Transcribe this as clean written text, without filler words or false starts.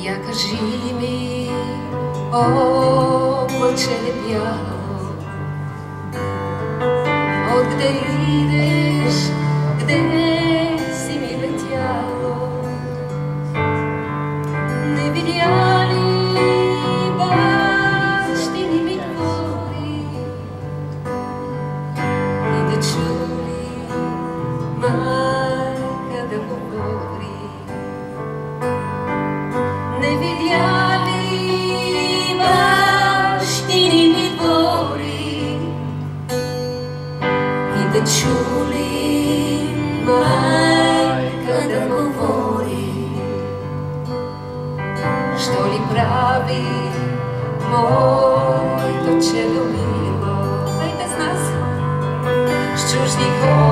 Я кажи ми, облаче бяло, откъде идеш, къде си ми летяло? Не видя ли бащини ми двори и да чули майка да говори? Не видя ли бащини ми двори и да чули майка да говори? Що ли прави моето чело мило? Дайте с нас с чужди хора.